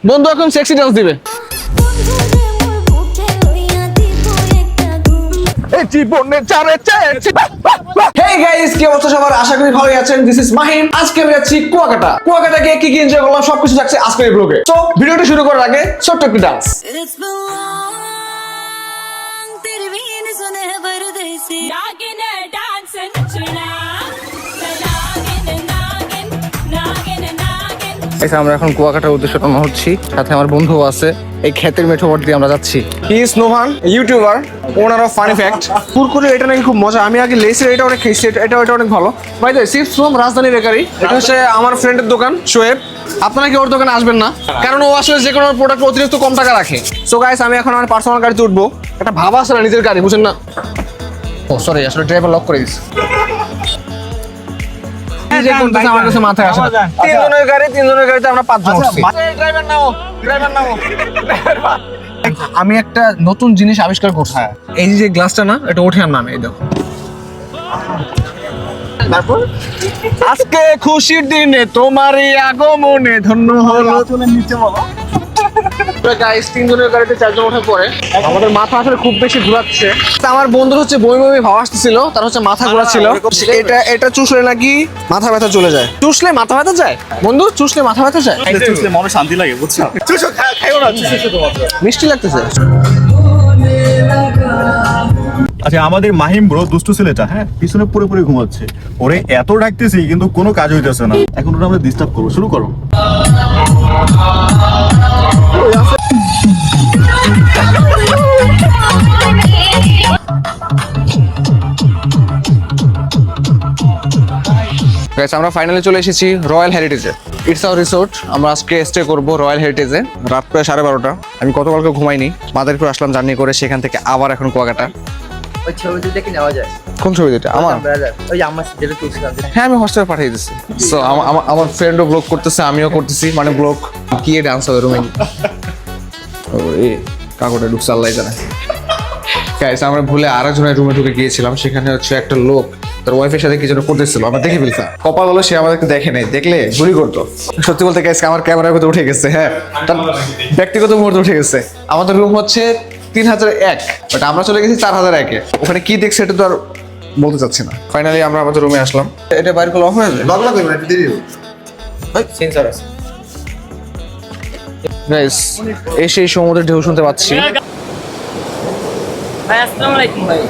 বন্ধু এখন sexy dance দিবে। Hey guys, কি অবস্থা সবার? আশা করি ভালোই আছেন। This is Mahim. আজকে আমি যাচ্ছি কুয়াকাটা। কুয়াকাটা গিয়ে কি কি এনজয় করলাম সবকিছু থাকছে আজকের এই ব্লগে। সো ভিডিওটি শুরু করার আগে ছোট্ট একটি ডান্স। আমরা এখন কুয়াকাটার উদ্দেশ্যে রওনা হচ্ছি, সাথে আমার বন্ধু আছে। এই ক্ষেতের মেঠোপথ দিয়ে আমরা যাচ্ছি। He is Novan, YouTuber, owner of funny fact. Kurkure এটা নাকি খুব মজা। আমি আগে লেসের এটা অনেক খেয়েছি, এটা অনেক ভালো। By the way, chips from Rajdhani bakery. এটা হচ্ছে আমার ফ্রেন্ডের দোকান শোয়েব। আপনারা কি ওর দোকানে আসবেন না, কারণ ও আসলে যে কোনো প্রোডাক্ট অতিরিক্ত কম টাকা রাখে। সো গাইস, আমি এখন আমার পার্সোনাল গাড়িতে উঠবো। একটা ভাবা আছে না নিজের গাড়ি, বুঝেন না? ও সরি, আসলে ড্রাইভার লক করে দিয়েছে। আমার কাছে মাথায় আসে না। তিনজনের গাড়িতে আমরা 5 জন উঠছি। আমি একটা নতুন জিনিস আবিষ্কার করছি। এই যে গ্লাসটা না, এটা ওঠে আর নামে। এই দেখো, তারপর আজকে খুশির দিনে তোমারই আগমনে ধন্য হলো। নিচে বলো গাইস, 3 জনের গাড়িতে 4 জন ওঠার পরে আমাদের মাথা আসলে খুব বেশি ঘোরাচ্ছে। আমার বন্ধুর হচ্ছে বমি ভাব আসতেছিল, তার হচ্ছে মাথা ঘোরাচ্ছিল। এটা চুষলে নাকি মাথা ব্যথা চলে যায়। চুষলে মাথা ব্যথা যায় বন্ধু? চুষলে মাথা ব্যথা যায়? চুষলে মনে শান্তি লাগে, বুঝছো? চুষো, খাইও না, চুষো তোমাকে। মিষ্টি লাগতেছে। আচ্ছা, আমাদের মাহিম ব্রো দুষ্টু ছেলেটা, হ্যাঁ, পিছনে পুরোপুরি ঘুমাচ্ছে। ওরে এত ডাকতেছি কিন্তু কোনো কাজ হইতেছে না। এখন ওটা আমরা ডিস্টার্ব করবো, শুরু করো। আমরা ফাইনালি চলে এসেছি রয়্যাল হেরিটেজে। It's our resort. আমরা আজকে স্টে করবো রয়্যাল হেরিটেজে। রাত প্রায় 12:30। আমি গতকালকে ঘুমাইনি, মাদারীপুর আসলাম জার্নি করে, সেখান থেকে আবার এখন কুয়াকাটা। ওই ছবি দুটো কি নেওয়া যায়? কোন ছবি দুটো? আমার ওই আমার যেটা তুলছিলাম। হ্যাঁ, আমি হোস্টেলে পাঠিয়ে দিচ্ছি। সো আমার ফ্রেন্ডও ব্লগ করতেছে, আমিও করতেছি। মানে ব্লগ কি ডান্স হবে রুমে। ওরে কাকুটা ঢুকছে, আল্লাহ জানে। গাইস, আমরা ভুলে আরেকজনের রুমে ঢুকে গিয়েছিলাম। সেখানে হচ্ছে একটা লোক তার ওয়াইফের সাথে কি যেন করতেছিল, আমরা দেখে ফেলতাম। কপাল হলো সে আমাদেরকে দেখে নেই, দেখলে গুলি করতো। সত্যি বলতে গাইস, আমার ক্যামেরার ভিতরে উঠে গেছে। হ্যাঁ, তার ব্যক্তিগত মুহূর্তে উঠে গেছে। আমাদের রুম হচ্ছে 3001, বাট আমরা চলে গেছি 4001-এ। ওখানে কি দেখছে এটা তো আর বলতে চাচ্ছি না। ফাইনালি আমরা আমাদের রুমে আসলাম। এটা বাইরে করলে অফ হয়ে যায়। লগলা করবেন একটু দেরি হবে। ভাই সেন্সর আছে। গাইস, এই সমুদ্রের ঢেউ শুনতে পাচ্ছি। ভাই আসসালামু আলাইকুম ভাই।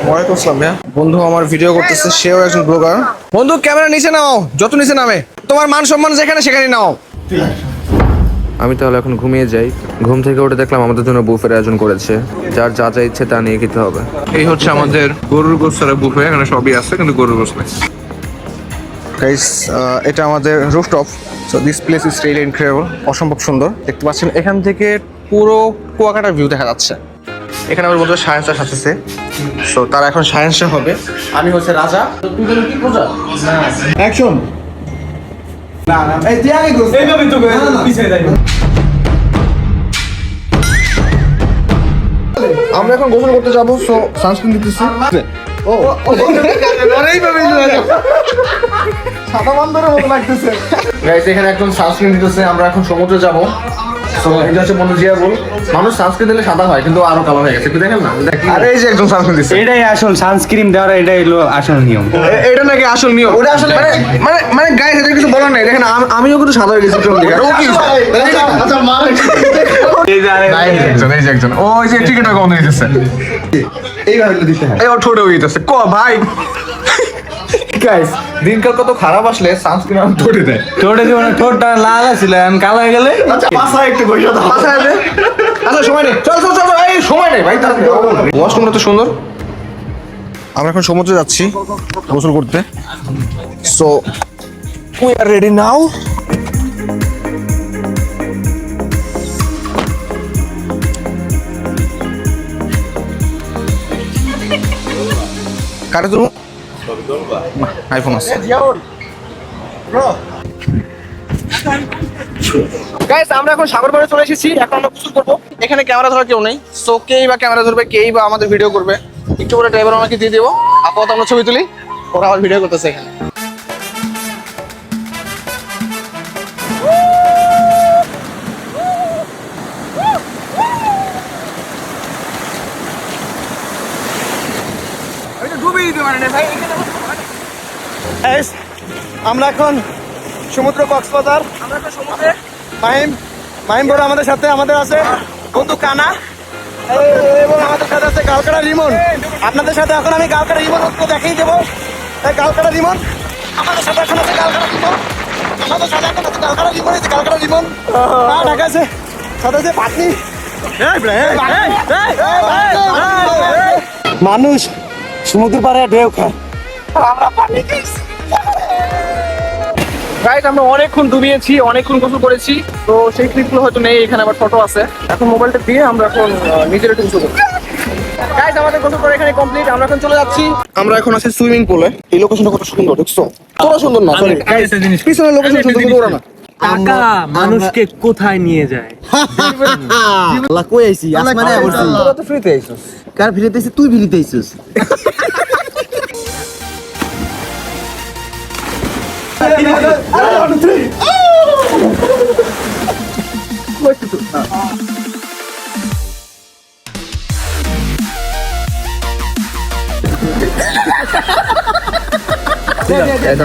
ওয়ালাইকুম আসসালাম। বন্ধু আমার ভিডিও করতেছে, সেও একজন ব্লগার। বন্ধু ক্যামেরা নিচে নাও, যত নিচে নামে তোমার মান সম্মান যেখানে সেখানে নাও। আমি তাহলে এখন ঘুমিয়ে যাই। ঘুম থেকে উঠে দেখলাম আমাদের জন্য বুফের আয়োজন করেছে। যার যা যা ইচ্ছে তা নিয়ে খেতে হবে। এই হচ্ছে আমাদের গরুর গোশতের বুফে। এখানে সবই আছে কিন্তু গরুর গোশত নেই। গাইস, এটা আমাদের rooftop. So this place is really incredible. অসম্ভব সুন্দর। দেখতে পাচ্ছেন এখান থেকে পুরো কুয়াকাটার ভিউ দেখা যাচ্ছে। এখানে আমার বন্ধু সায়েন্স আছে। সো তারা এখন সায়েন্স হবে। আমি হচ্ছে রাজা। তো তুই বলে কি প্রজা? না অ্যাকশন। না এই তুই আগে গোস। এই নবি তো পিছে যাই। আমরা এখন গোসল করতে যাব। সো সানস্ক্রিন দিতেছি। ও এইভাবে সাদা বান্দরের মতো লাগতেছে। গাইস, এখানে এখন সানস্ক্রিন দিতেছে। আমরা এখন সমুদ্রে যাব। তো এটা হচ্ছে বন্ধু জিয়া বল, মানুষ সানস্ক্রিন দিলে সাদা হয় কিন্তু আরো কালো হয়ে গেছে। একটু দেখেন না। আরে এই যে একদম সানস্ক্রিন দিচ্ছে। এটাই আসল সানস্ক্রিন দেওয়ার, এটাই হলো আসল নিয়ম। এটা নাকি আসল নিয়ম? ওটা আসলে মানে গাইস, এটা কিছু বলার নাই। দেখেন আমিও কিন্তু সাদা হয়ে গেছি। ও কি আচ্ছা মার এই যে একজন ওই যে টিকেটটা কম দিয়ে দিতেছে। এইভাবে দিতে হয়। এই ওর ঠোঁটে হয়ে দিতেছে। ক ভাই গাইস, দিনকাল কত খারাপ আসলে সানস্ক্রিন আর ঠোঁটে দেয়। ঠোঁটে জীবনে ঠোঁটটা লাল ছিল, কালো হয়ে গেলে আচ্ছা, পাশা একটু বসে দাও। পাশা হবে। আচ্ছা সময় নেই, চল এই সময় নেই ভাই। ওয়াশরুমটা তো সুন্দর। আমরা এখন সমুদ্রে যাচ্ছি গোসল করতে। সো উই আর রেডি নাও। কারে তুমি আইফোন আছে। গাইস, আমরা এখন সাগর পাড়ে চলে এসেছি। এখন আমরা গোসল করবো। এখানে ক্যামেরা ধরার কেউ নেই। সো কেই বা ক্যামেরা ধরবে, কেই বা আমাদের ভিডিও করবে। একটু করে ড্রাইভার আমাকে দিয়ে দেবো। আপাতত আমরা ছবি তুলি, ওরা আবার ভিডিও করতেছে এখানে। Guys, আমরা এখন সমুদ্র কক্সবাজার। মাহিম বড় আমাদের সাথে, আমাদের আছে বন্ধু কানা এবং আমাদের সাথে আছে গালকাটা রিমন। আপনাদের সাথে এখন আমি গালকাটা রিমন দেখিয়ে দেবো। গালকাটা রিমন আমাদের সাথে এখন আছে, গালকাটা রিমন আমাদের সাথে এখন আছে, গালকাটা রিমন। এই যে গালকাটা রিমন ঢাকা আছে, সাথে আছে পাটনি। মানুষ সমুদ্র পাড়ে ঢেউ খায়, আমরা পানি খাইছি। গাইস আমরা অনেকক্ষণ ডুবিয়েছি, অনেকক্ষণ গোসল করেছি, তো সেই ক্লিপগুলো হয়তো নেই এখানে, আবার ফটো আছে। এখন মোবাইলটা দিয়ে আমরা এখন নিজের একটু গোসল করব। গাইস আমাদের গোসল করে এখানে কমপ্লিট, আমরা এখন চলে যাচ্ছি। আমরা এখন আছি সুইমিং পুলে। এই লোকেশনটা কত সুন্দর দেখছো? তোরা সুন্দর না, সরি গাইস, পিছনের লোকেশন সুন্দর ওরা না। টাকা মানুষকে কোথায় নিয়ে যায়? আল্লাহ কই আইছি আসমানে আইছি। তোরা তো ফ্রিতে আইছস। কার ফিরিতে আইছিস? তুই ফিরিতে আইছিস।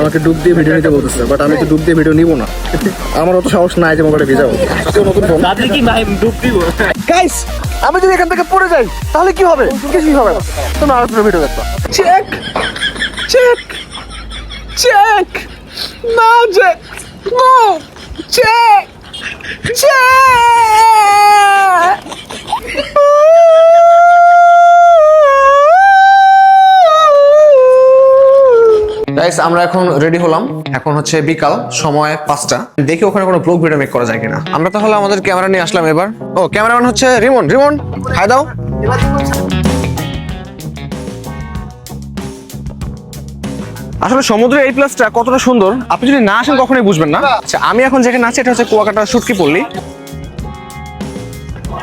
আমাকে ডুব দিয়ে ভিডিও নিতে বলতেছে, বাট আমি তো ডুব দিয়ে ভিডিও নিব না। আমার অত সাহস নাই যে মোবাইলে ভিজাবো। নতুন ফোন। তাহলে কি ভাই ডুব দিব? গাইস আমি যদি এখান থেকে পড়ে যাই তাহলে কি হবে? কিছুই হবে না। তোমরা আরো ভিডিও দেখো। চেক চেক চেক না check no check check. Guys আমরা এখন রেডি হলাম, এখন হচ্ছে বিকাল, সময় 5টা। দেখি ওখানে কোনো ব্লগ ভিডিও মেক করা যায় কিনা। আমরা তাহলে আমাদের ক্যামেরা নিয়ে আসলাম এবার। ও ক্যামেরাম্যান হচ্ছে রিমন। রিমন হাই দাও। আসলে সমুদ্রের এই প্লেসটা কতটা সুন্দর আপনি যদি না আসেন কখনোই বুঝবেন না। আচ্ছা আমি এখন যেখানে আছি এটা হচ্ছে কুয়াকাটা শুটকি পল্লী।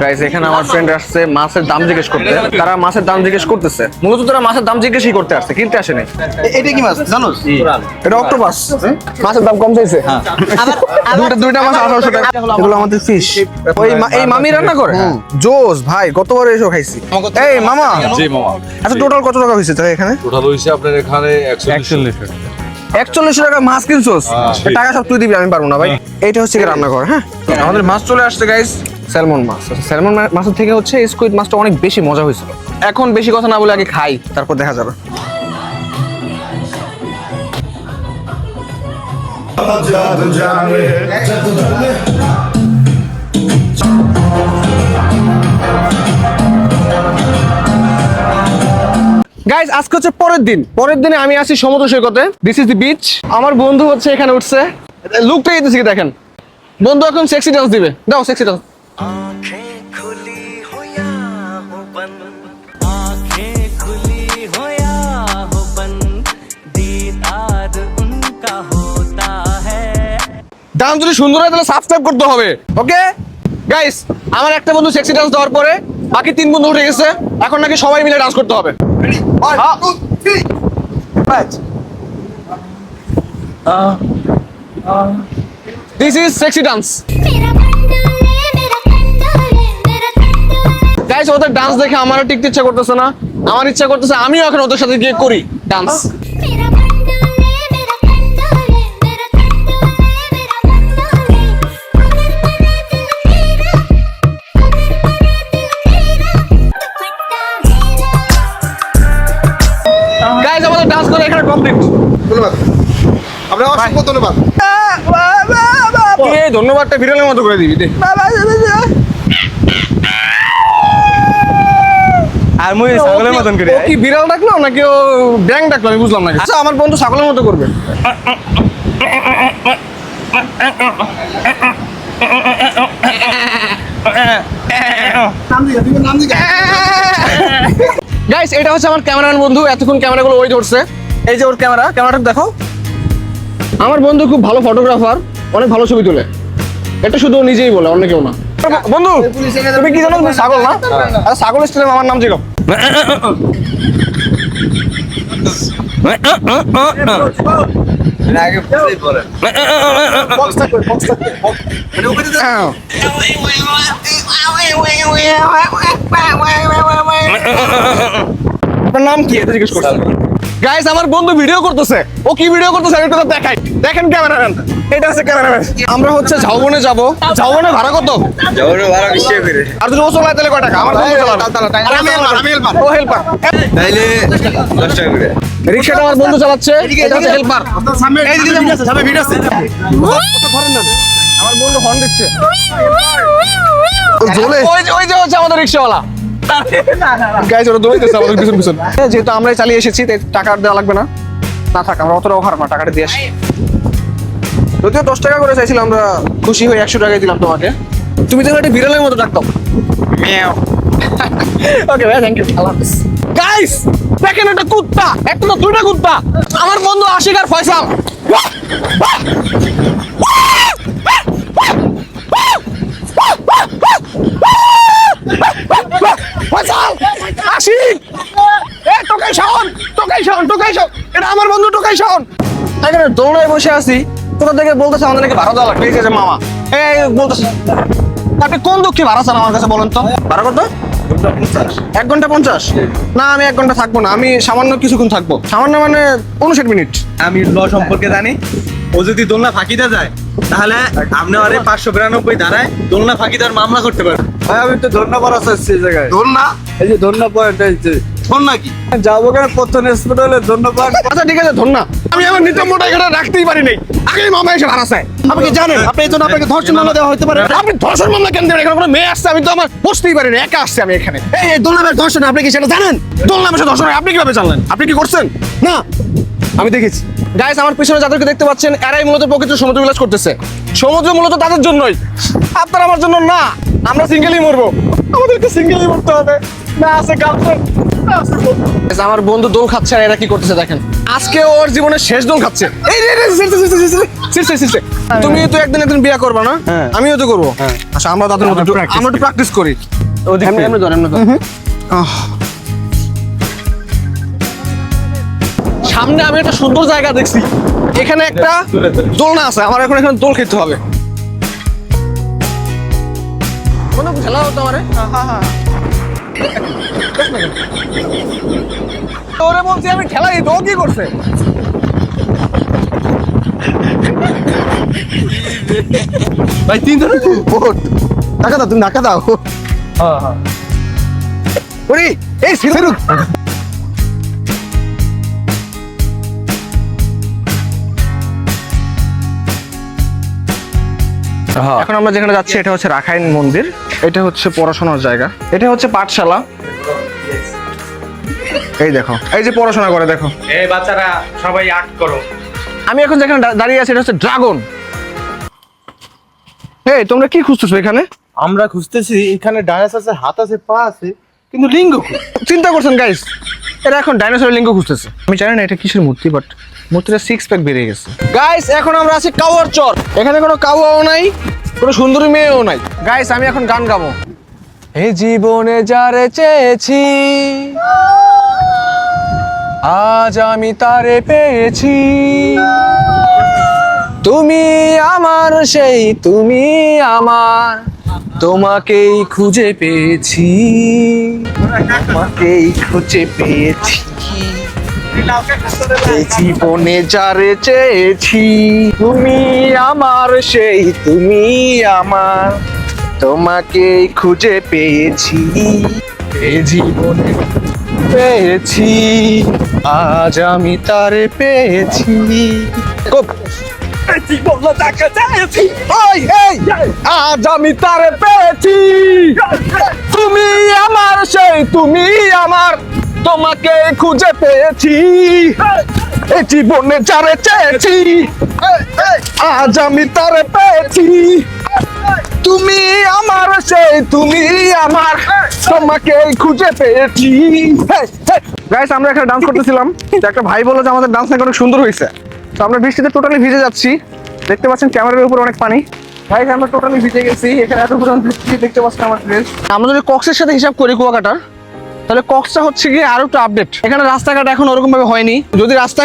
গাইস এখানে আমার ফ্রেন্ড আসছে মাছের দাম জিজ্ঞেস করতে। তারা মাছের দাম জিজ্ঞেস করতেছে, মূলত তারা মাছের দাম জিজ্ঞেসই করতে আসছে, কিনতে আসেনি। এটা কি মাছ জানোস? এটা অক্টোপাস। মাছের দাম কম চাইছে। দুইটা মাছ 1800 টাকা। এগুলো আমাদের ফিশ। এই মামি রান্না করে। জোস ভাই, গতবার এসো খাইছি। এই মামা। জি মামা। আচ্ছা টোটাল কত টাকা হয়েছে তাই এখানে? টোটাল হইছে আপনার এখানে 41 টাকা। 41 টাকা মাছ কিনছোস? টাকা সব তুই দিবি, আমি পারবো না ভাই। এইটা হচ্ছে কি রান্না কর। হ্যাঁ আমাদের মাছ চলে আসছে গাইস, স্যালমন মাছ। স্যালমন মাছের থেকে হচ্ছে স্কুইড মাছটা অনেক বেশি মজা হয়েছিল। এখন বেশি কথা না বলে আগে খাই, তারপর দেখা যাবে। গাইস আজকে হচ্ছে পরের দিনে আমি আছি সমুদ্র সৈকতে। This is the beach. আমার বন্ধু হচ্ছে এখানে উঠছে, লুকটা দিতেছি কি দেখেন। বন্ধু এখন সেক্সি ডান্স দিবে, দাও সেক্সি ডান্স। ডান্স যদি সুন্দর হয় তাহলে সাবস্ক্রাইব করতে হবে, ওকে গাইস। আমার একটা বন্ধু সেক্সি ডান্স দেওয়ার পরে বাকি 3 বন্ধু উঠে গেছে, এখন নাকি সবাই মিলে ডান্স করতে হবে। This is sexy dance. Guys ওদের ডান্স দেখে আমারও টিকতে ইচ্ছা করতেছে না। আমার ইচ্ছা করতেছে আমিও এখন ওদের সাথে গিয়ে করি ডান্স। গাইস আমাদের ডান্স করে এখানে কমপ্লিট। ধন্যবাদ, আমরা অসংখ্য ধন্যবাদ। এই ধন্যবাদটা বিড়ালের মতো করে দিবি। আর মুই ছাগলের মতন করে। ও কি বিড়াল ডাকলো নাকি ও ব্যাং ডাকলো আমি বুঝলাম না। আচ্ছা আমার বন্ধু ছাগলের মতো করবে। গাইস এটা হচ্ছে আমার ক্যামেরাম্যান বন্ধু, এতক্ষণ ক্যামেরাগুলো ওই ধরছে। এই যে ওর ক্যামেরাটা দেখো। আমার বন্ধু খুব ভালো ফটোগ্রাফার, অনেক ভালো ছবি তোলে। এটা শুধু ও নিজেই বলে, অন্য কেউ না। বন্ধু তুমি কি জানো তুমি ছাগল না? আচ্ছা ছাগল স্টাইলে আমার নাম জিগাও। আপনার নাম কি এটা জিজ্ঞেস করছি। গাইস আমার বন্ধু ভিডিও করতেছে, ও কি ভিডিও করতেছে আমি একটু দেখাই। দেখেন ক্যামেরাম্যান, এটা আছে ক্যামেরাম্যান। আমরা হচ্ছে ঝাউবনে যাব। ঝাউবনে ভাড়া কত? যাওয়ার ভাড়া নিশ্চয় করে আর যদি ও চলায় তাহলে কয় টাকা? আমার বন্ধু চালাবে। আর আমি হেল্পার। ও হেল্পার। তাইলে 10 টাকা করে। রিকশাটা আমার বন্ধু চালাচ্ছে, এটা হচ্ছে হেল্পার। এই দিকে ভিডিও আছে, সামনে ভিডিও আছে। আমার বন্ধু হর্ন দিচ্ছে। ওই যে হচ্ছে আমাদের রিকশাওয়ালা। গাইজ ওরা দৌড়াইতেছে আমাদের পিছন পিছন। যেহেতু আমরাই চালিয়ে এসেছি তাই টাকা আর দেওয়া লাগবে না। না থাক, আমরা অতটাও খারাপ না, টাকাটা দিয়ে আসি। যদিও 10 টাকা করে চাইছিলাম, আমরা খুশি হয়ে 100 টাকাই দিলাম তোমাকে। তুমি তো একটা বিড়ালের মতো ডাকতাম। ওকে ভাই, থ্যাংক ইউ, আল্লাহ হাফেজ। গাইস দেখেন একটা কুত্তা, একটা না দুইটা কুত্তা। আমার বন্ধু আশিক আর ফয়সাল। ফয়সাল, আশিক, টোকাই শাওন, এটা আমার বন্ধু টোকাই শাওন। এখানে দোলনায় বসে আছি, কোথা থেকে বলতেছে আমাদের নাকি ভাড়া দেওয়া লাগবে। এই যে মামা এই বলতেছে, আপনি কোন দুঃখে ভাড়া চান আমার কাছে বলেন তো? ভাড়া কত? 1 ঘন্টা 50? না আমি 1 ঘন্টা থাকবো না, আমি সামান্য কিছুক্ষণ থাকবো। সামান্য মানে 59 মিনিট। আমি ল সম্পর্কে জানি, ও যদি দোলনা ফাঁকিতে যায় তাহলে আপনি আরে 592 ধারায় দোলনা ফাঁকি দেওয়ার মামলা করতে পারবেন। ভাই আমি তো ধন্যবাদ আছে এই জায়গায়। দোলনা এই যে ধন্যবাদ এইছে। ফোন নাকি? যাবো কেন প্রথম হসপিটালে ধন্যবাদ। আচ্ছা ঠিক আছে, ধর না। আমি আমার নিত্য মোটা এখানে রাখতেই পারি নাই, আগেই মামা এসে ভাড়া চায়। আপনি কি জানেন আপনি এই জন্য আপনাকে ধর্ষণ মামলা দেওয়া হতে পারে? আপনি ধর্ষণ মামলা কেন দেবেন? এখানে কোনো মেয়ে আসছে, আমি তো আমার বসতেই পারি না, একা আসছে আমি এখানে। এই দোলনামের ধর্ষণ আপনি কি সেটা জানেন? দোলনা বসে ধর্ষণ হয়, আপনি কিভাবে জানলেন? আপনি কি করছেন? না, আমি দেখেছি। গাইস আমার পিছনে যাদেরকে দেখতে পাচ্ছেন এরাই মূলত প্রকৃত সমুদ্র বিলাস করতেছে। সমুদ্র মূলত তাদের জন্যই, আপনার আমার জন্য না। আমরা সিঙ্গেলই মরবো, আমাদেরকে সিঙ্গেলই মরতে হবে। না আছে গার্লফ্রেন্ড, না আছে বন্ধু। Guys, আমার বন্ধু দোল খাচ্ছে আর এরা কি করতেছে দেখেন। আজকে ওর জীবনের শেষ দোল খাচ্ছে। এই রে রে, সিরছে। তুমি তো একদিন বিয়ে করবা না? আমিও তো করবো। আচ্ছা আমরা তাদের মতো আমরা একটু প্র্যাকটিস করি। এমনি ধর। সামনে আমি একটা সুন্দর জায়গা দেখছি, এখানে একটা দোলনা আছে, আমার এখন এখানে দোল খেতে হবে। কোনো খেলা হতো আমারে? ওরে বলছি আমি খেলা দিই, তো ও কি করছে? ভাই 3 ধরে ভোট টাকা দাও, তুমি টাকা দাও। ওরে এই সিরুক, এখন আমরা যেখানে যাচ্ছি এটা হচ্ছে রাখাইন মন্দির, এটা হচ্ছে পড়াশোনার জায়গা, এটা হচ্ছে পাঠশালা। এই দেখো, এই যে পড়াশোনা করে দেখো। এই বাচ্চারা সবাই আর্ট করো। আমি এখন যেখানে দাঁড়িয়ে আছি এটা হচ্ছে ড্রাগন। এই তোমরা কি খুঁজতেছো এখানে? আমরা খুঁজতেছি এখানে ডায়াস আছে, হাত আছে, পা আছে, কিন্তু লিঙ্গ কই? চিন্তা করছেন গাইস, এরা এখন ডাইনোসরের লিঙ্গ খুঁজতেছে। আমি জানি না এটা কিসের মূর্তি, বাট মূর্তিটা 6 প্যাক বেড়ে গেছে। গাইস এখন আমরা আছি কাউয়ার চর, এখানে কোনো কাউয়াও নাই, কোনো সুন্দরী মেয়েও নাই। গাইস আমি এখন গান গাবো। এই জীবনে যারে চেয়েছি আজ আমি তারে পেয়েছি, তুমি আমার সেই তুমি আমার, তোমাকেই খুঁজে পেয়েছি, তোমাকেই খুঁজে পেয়েছি। এই জীবনে যারে চেয়েছি, তুমি আমার সেই তুমি আমার, তোমাকেই খুঁজে পেয়েছি। এই জীবনে পেয়েছি আজ আমি তারে পেয়েছি। আজ আমি তারে পেয়েছি, তুমি আমার সেই তুমি আমার, তোমাকে খুঁজে পেয়েছি। এই জীবনে যারে চেয়েছি আজ আমি তারে পেয়েছি, তুমি আমার সেই তুমি আমার, তোমাকে খুঁজে পেয়েছি। গাইস আমরা এখানে ডান্স করতেছিলাম, তো একটা ভাই বললো যে আমাদের ডান্স নাকি অনেক সুন্দর হয়েছে। তো আমরা বৃষ্টিতে টোটালি ভিজে যাচ্ছি, দেখতে পাচ্ছেন ক্যামেরার উপর অনেক পানি। গাইস আমরা টোটালি ভিজে গেছি, এখানে এত পর্যন্ত দেখতে পাচ্ছেন আমার ড্রেস। আমরা যদি কক্সের সাথে হিসাব করি কুয়াকাটার, তাহলে কক্সটা হচ্ছে গিয়ে আরো একটু আপডেট। এখানে রাস্তাঘাট এখন ওরকম ভাবে হয়নি, যদি রাস্তা